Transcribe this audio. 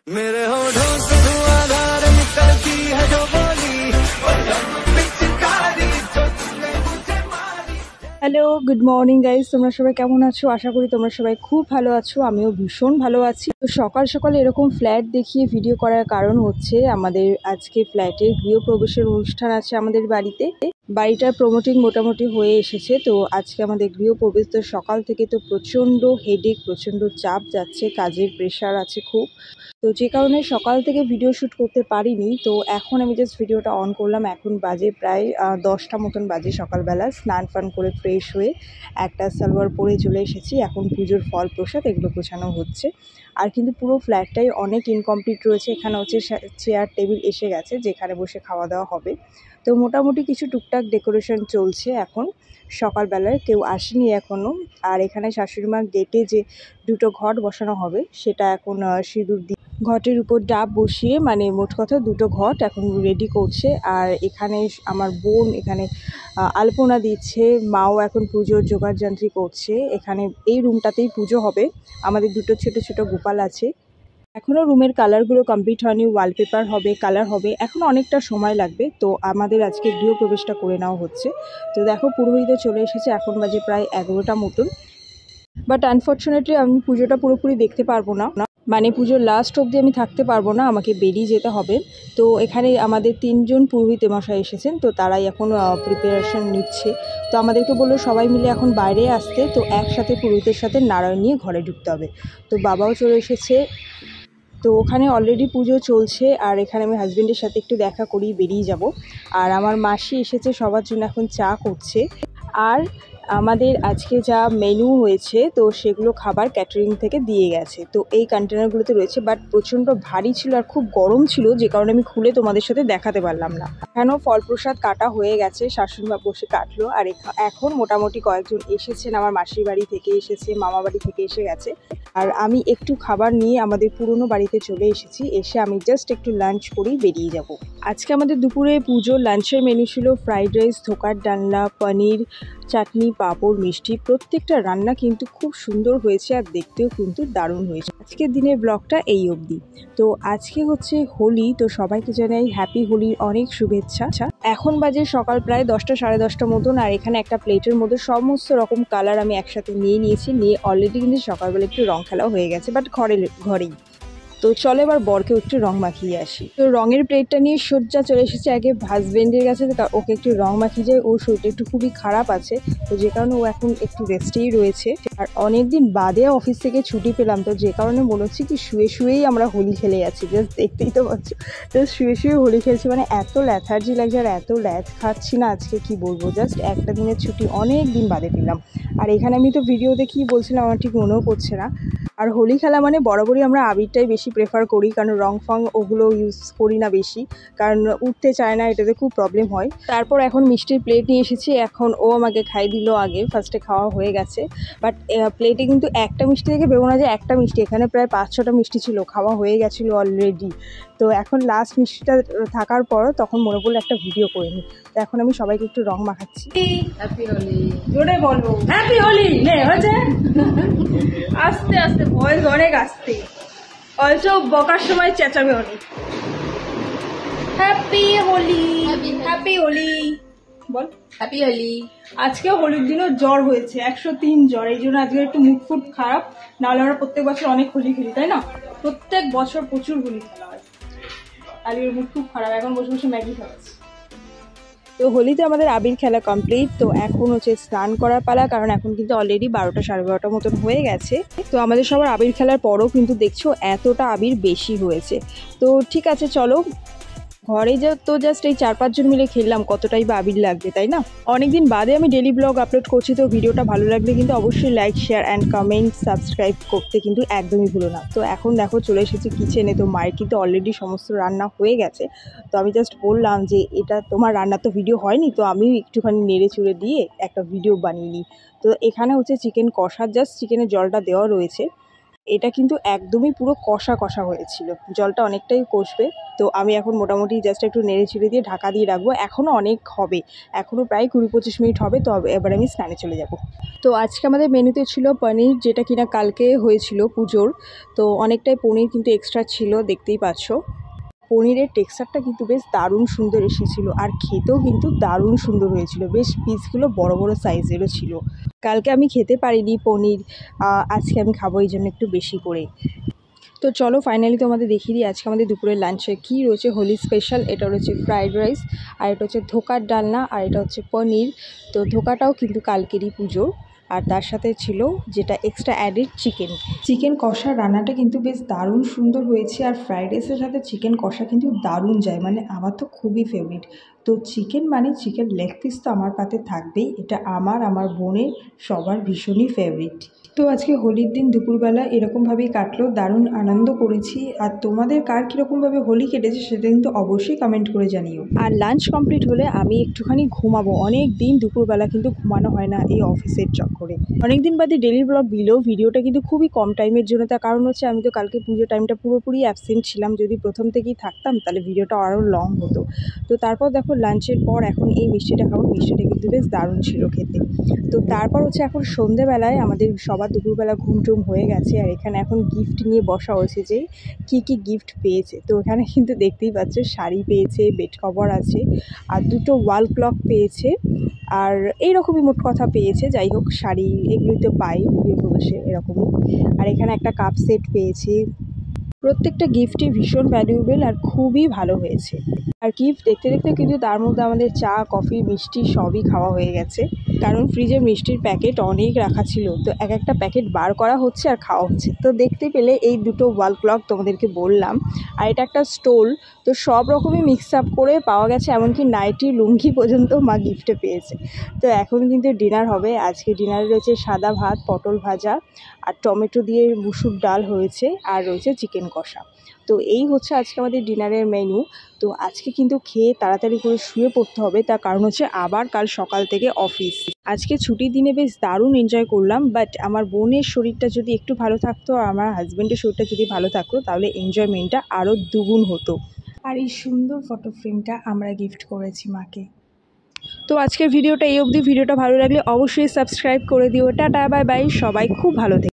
मेरे होठों से धुआंधार निकलती है जो बोली पिचकारी जो तुमने मुझे मारी। Hello, good morning guys. তোমরা সবাই কেমন আছো? আশা করি তোমরা সবাই খুব ভালো আছো। আমিও ভীষণ ভালো আছি। তো সকাল সকাল এরকম ফ্ল্যাট দেখিয়ে ভিডিও করার কারণ হচ্ছে আমাদের আজকে ফ্ল্যাটের গৃহপ্রবেশের অনুষ্ঠান আছে আমাদের বাড়িতে। বাড়িটার প্রমোটিং মোটামুটি হয়ে এসেছে। তো আজকে আমাদের গৃহপ্রবেশ, তো সকাল থেকে তো প্রচণ্ড হেডেক, প্রচণ্ড চাপ যাচ্ছে, কাজের প্রেশার আছে খুব। তো যে কারণে সকাল থেকে ভিডিও শ্যুট করতে পারিনি। তো এখন আমি জাস্ট ভিডিওটা অন করলাম। এখন বাজে প্রায় 10টা মতন বাজে সকালবেলা। স্নান ফান করে ফ্রেশ হয়ে একটা সালোয়ার পরে চলে এসেছি। এখন পুজোর ফল প্রসাদ এগুলো গোছানো হচ্ছে। আর কিন্তু পুরো ফ্ল্যাটটাই অনেক ইনকমপ্লিট রয়েছে। এখানে হচ্ছে চেয়ার টেবিল এসে গেছে যেখানে বসে খাওয়া দাওয়া হবে। তো মোটামুটি কিছু টুকটাক ডেকোরেশন চলছে এখন। সকালবেলায় কেউ আসেনি এখনও। আর এখানে শাশুড়িমার গেটে যে দুটো ঘট বসানো হবে সেটা এখন সিঁদুর দিয়ে ঘটের উপর ডাব বসিয়ে, মানে মোট কথা দুটো ঘট এখন রেডি করছে। আর এখানে আমার বোন এখানে আলপনা দিচ্ছে, মাও এখন পুজোর জোগাড়যন্ত্রী করছে। এখানে এই রুমটাতেই পুজো হবে। আমাদের দুটো ছোট ছোট গোপাল আছে। এখনও রুমের কালারগুলো কমপ্লিট হয়নি, ওয়ালপেপার হবে, কালার হবে, এখন অনেকটা সময় লাগবে। তো আমাদের আজকে গৃহপ্রবেশটা করে নেওয়া হচ্ছে। তো দেখো পুরোহিতও চলে এসেছে, এখন বাজে প্রায় 11টা মতন। বাট আনফর্চুনেটলি আমি পুজোটা পুরোপুরি দেখতে পারবো না, মানে পুজোর লাস্ট অবধি আমি থাকতে পারবো না, আমাকে বেরিয়ে যেতে হবে। তো এখানে আমাদের 3জন পুরোহিত মশাই এসেছেন, তো তারাই এখন প্রিপারেশন নিচ্ছে। তো আমাদেরকে বললো সবাই মিলে এখন বাইরে আসতে, তো একসাথে পুরোহিতের সাথে নারায়ণ নিয়ে ঘরে ঢুকতে হবে। তো বাবাও চলে এসেছে। তো ওখানে অলরেডি পুজো চলছে। আর এখানে আমি হাজব্যান্ডের সাথে একটু দেখা করেই বেরিয়ে যাব। আর আমার মাসি এসেছে সবার জন্য এখন চা করছে। আর আমাদের আজকে যা মেনু হয়েছে তো সেগুলো খাবার ক্যাটারিং থেকে দিয়ে গেছে। তো এই কন্টেনারগুলোতে রয়েছে, বাট প্রচণ্ড ভারী ছিল আর খুব গরম ছিল, যে কারণে আমি খুলে তোমাদের সাথে দেখাতে পারলাম না। এখানেও ফল প্রসাদ কাটা হয়ে গেছে, শাশুড়িমা বসে কাটলো। আর এখন মোটামুটি কয়েকজন এসেছেন, আমার মাসির বাড়ি থেকে এসেছে, মামা বাড়ি থেকে এসে গেছে। আর আমি একটু খাবার নিয়ে আমাদের পুরনো বাড়িতে চলে এসেছি। এসে আমি জাস্ট একটু লাঞ্চ করেই বেরিয়ে যাব। আজকে আমাদের দুপুরে পুজোর লাঞ্চের মেনু ছিল ফ্রাইড রাইস, ধোকার ডালনা, পনির, চাটনি, পাঁপড়, মিষ্টি। প্রত্যেকটা রান্না কিন্তু খুব সুন্দর হয়েছে আর দেখতেও কিন্তু দারুণ হয়েছে। আজকের দিনের ব্লগটা এই অবধি। তো আজকে হচ্ছে হোলি, তো সবাইকে জানাই হ্যাপি হোলির অনেক শুভেচ্ছা। এখন বাজে সকাল প্রায় 10টা সাড়ে 10টা মতন। আর এখানে একটা প্লেটের মধ্যে সমস্ত রকম কালার আমি একসাথে নিয়েছি। নিয়ে অলরেডি কিন্তু সকালবেলা একটু রং খেলাও হয়ে গেছে, বাট ঘরেই। তো চলো এবার বরকেও একটু রং মাখিয়ে আসি। তো রঙের প্লেটটা নিয়ে সজ্জা চলে এসেছে আগে হাজবেন্ডের কাছে, ওকে একটু রং মাখিয়ে যায়। ওর শরীরটা একটু খুবই খারাপ আছে, তো যে কারণে ও এখন একটু রেস্টেই রয়েছে। আর অনেকদিন বাদে অফিস থেকে ছুটি পেলাম, তো যে কারণে মনে হচ্ছে কি শুয়েই আমরা হোলি খেলে যাচ্ছি। জাস্ট দেখতেই তো পাচ্ছ, জাস্ট শুয়ে হোলি খেলছি। মানে এত ল্যাথার্জি লাগছে আর এত ল্যাথ খাচ্ছি না আজকে, কি বলবো। জাস্ট একটা দিনের ছুটি অনেক দিন বাদে পেলাম। আর এখানে আমি তো ভিডিওতে কি বলছিলাম আমার ঠিক মনেও পড়ছে না। আর হোলি খেলা মানে বরাবরই আমরা আবিরটাই বেশি প্রেফার করি, কারণ রং ফং ওগুলো ইউজ করি না বেশি, কারণ উঠতে চায় না, এটাতে খুব প্রবলেম হয়। তারপর এখন মিষ্টির প্লেট নিয়ে এসেছি, এখন ও আমাকে খাই দিল। আগে ফার্স্টে খাওয়া হয়ে গেছে, বাট প্লেটে কিন্তু একটা মিষ্টি থেকে ভেবো না যে একটা মিষ্টি, এখানে প্রায় 5-6টা মিষ্টি ছিল, খাওয়া হয়ে গেছিলো অলরেডি। তো এখন লাস্ট মিষ্টিটা থাকার পর তখন মনে পড়লো একটা ভিডিও করে নিই। তো এখন আমি সবাইকে একটু রং মাখাচ্ছি। হ্যাপি হোলি, জোরে বলো হ্যাপি হোলি। হয়েছে আস্তে আস্তে, ভয়েস অনেক আস্তে, অলসো বকার সময় চেঁচাবে অনেক। হ্যাপি হোলি, হ্যাপি হোলি বল। হ্যাপি হোলি। আজকে হোলির দিনও জ্বর হয়েছে, 103 জ্বর। এই জন্য আজকে একটু মুখ ফুট খারাপ। নাহলে আমরা প্রত্যেক বছর অনেক হোলি খেলি, তাই না? প্রত্যেক বছর প্রচুর হোলি খেলা হয়। আর এর মুখ খুব খারাপ, এখন বসে বসে ম্যাগি খাচ্ছি। তো হোলিতে আমাদের আবির খেলা কমপ্লিট। তো এখন হচ্ছে স্নান করার পালা, কারণ এখন কিন্তু অলরেডি 12টা সাড়ে 12টা মতন হয়ে গেছে। তো আমাদের সবার আবির খেলার পরও কিন্তু দেখছো এতটা আবির বেশি হয়েছে। তো ঠিক আছে চলো, ঘরে তো জাস্ট এই 4-5 জন মিলে খেললাম, কতটাই বা আবির লাগবে, তাই না? অনেকদিন বাদে আমি ডেলি ব্লগ আপলোড করছি। তো ভিডিওটা ভালো লাগলে কিন্তু অবশ্যই like, share and comment, subscribe করতে কিন্তু একদমই ভুলো না। তো এখন দেখো চলে এসেছি কিচেনে। তো মায়ের কিন্তু অলরেডি সমস্ত রান্না হয়ে গেছে। তো আমি জাস্ট বললাম যে এটা তোমার রান্নার তো ভিডিও হয়নি, তো আমি একটুখানি নেড়ে চুড়ে দিয়ে একটা ভিডিও বানিয়ে নিই। তো এখানে হচ্ছে চিকেন কষা, জাস্ট চিকেনের জলটা দেওয়া রয়েছে। এটা কিন্তু একদমই পুরো কষা কষা হয়েছিল, জলটা অনেকটাই কষবে। তো আমি এখন মোটামুটি জাস্ট একটু নেড়ে চেড়ে দিয়ে ঢাকা দিয়ে রাখবো। এখনও অনেক হবে, এখনও প্রায় 20-25 মিনিট হবে। তো এবার আমি স্নানে চলে যাব। তো আজকে আমাদের মেনুতে ছিল পনির, যেটা কিনা কালকে হয়েছিল পুজোর। তো অনেকটাই পনির কিন্তু এক্সট্রা ছিল, দেখতেই পাচ্ছ। পনিরের টেক্সচারটা কিন্তু বেশ দারুণ সুন্দর এসেছিলো, আর খেতেও কিন্তু দারুণ সুন্দর হয়েছিল। বেশ পিসগুলো বড় বড় সাইজেরও ছিল। কালকে আমি খেতে পারিনি পনির, আজকে আমি খাবো, এই জন্য একটু বেশি করে। তো চলো ফাইনালি তোমাদের দেখিয়ে দিই আজকে আমাদের দুপুরের লাঞ্চে কী রয়েছে। হোলি স্পেশাল এটা রয়েছে ফ্রাইড রাইস, আর এটা হচ্ছে ধোকার ডালনা, আর এটা হচ্ছে পনির। তো ধোকাটাও কিন্তু কালকেরই পুজো। আর তার সাথে ছিল যেটা এক্সট্রা অ্যাডেড চিকেন কষা। রান্নাটা কিন্তু বেশ দারুণ সুন্দর হয়েছে, আর ফ্রাইড রাইসের সাথে চিকেন কষা কিন্তু দারুণ যায়, মানে আমার তো খুবই ফেভারিট। তো চিকেন মানে চিকেন লেগ পিস তো আমার পাতে থাকবেই, এটা আমার বোনের সবার ভীষণই ফেভারিট। তো আজকে হোলির দিন দুপুরবেলা এরকমভাবেই কাটলো, দারুণ আনন্দ করেছি। আর তোমাদের কার কীরকমভাবে হোলি কেটেছে সেটা কিন্তু অবশ্যই কমেন্ট করে জানিও। আর লাঞ্চ কমপ্লিট হলে আমি একটুখানি ঘুমাবো, অনেক দিন দুপুরবেলা কিন্তু ঘুমানো হয় না এই অফিসের চক্করে। অনেক দিন বাদে ডেলি ব্লগ দিলেও ভিডিওটা কিন্তু খুবই কম টাইমের জন্য। তার কারণ হচ্ছে আমি তো কালকে পুজো টাইমটা পুরোপুরি অ্যাবসেন্ট ছিলাম। যদি প্রথম থেকেই থাকতাম তাহলে ভিডিওটা আরও লং হতো। তো তারপর দেখো লাঞ্চের পর এখন এই মিষ্টিটা খাবো, মিষ্টিটা কিন্তু বেশ দারুণ ছিল খেতে। তো তারপর হচ্ছে এখন সন্ধেবেলায় আমাদের সবার দুপুরবেলা ঘুম টুম হয়ে গেছে, আর এখানে এখন গিফট নিয়ে বসা হয়েছে যে কী কী গিফট পেয়েছে। তো এখানে কিন্তু দেখতেই পাচ্ছ শাড়ি পেয়েছে, বেড কভার আছে, আর দুটো ওয়াল ক্লক পেয়েছে, আর এইরকমই মোট কথা পেয়েছে। যাই হোক, শাড়ি এগুলোই তো পাই বিয়ে প্রবেশে এরকমই। আর এখানে একটা কাপ সেট পেয়েছি। প্রত্যেকটা গিফটই ভীষণ ভ্যালুয়েবল আর খুবই ভালো হয়েছে। আর গিফট দেখতে দেখতে কিন্তু তার মধ্যে আমাদের চা, কফি, মিষ্টি সবই খাওয়া হয়ে গেছে। কারণ ফ্রিজে মিষ্টির প্যাকেট অনেক রাখা ছিল, তো এক একটা প্যাকেট বার করা হচ্ছে আর খাওয়া হচ্ছে। তো দেখতে পেলে এই দুটো ওয়াল ক্লক তোমাদেরকে বললাম, আর এটা একটা স্টোল। তো সব রকমই মিক্স আপ করে পাওয়া গেছে, এমনকি নাইটি, লুঙ্গি পর্যন্ত মা গিফটে পেয়েছে। তো এখন কিন্তু ডিনার হবে। আজকে ডিনারে রয়েছে সাদা ভাত, পটল ভাজা, আর টমেটো দিয়ে মুসুর ডাল হয়েছে, আর রয়েছে চিকেন কষা। তো এই হচ্ছে আজকে আমাদের ডিনারের মেনু। তো আজকে কিন্তু খেয়ে তাড়াতাড়ি করে শুয়ে পড়তে হবে, তার কারণ হচ্ছে আবার কাল সকাল থেকে অফিস। আজকে ছুটির দিনে বেশ দারুণ এনজয় করলাম, বাট আমার বোনের শরীরটা যদি একটু ভালো থাকতো আর আমার হাজব্যান্ডের শরীরটা যদি ভালো থাকতো তাহলে এনজয়মেন্টটা আরও দ্বিগুণ হতো। আর এই সুন্দর ফটো ফ্রেমটা আমরা গিফট করেছি মাকে। তো আজকের ভিডিওটা এই অবধি। ভিডিওটা ভালো লাগলে অবশ্যই সাবস্ক্রাইব করে দিও। টাটা, বাই বাই, সবাই খুব ভালো থেকো।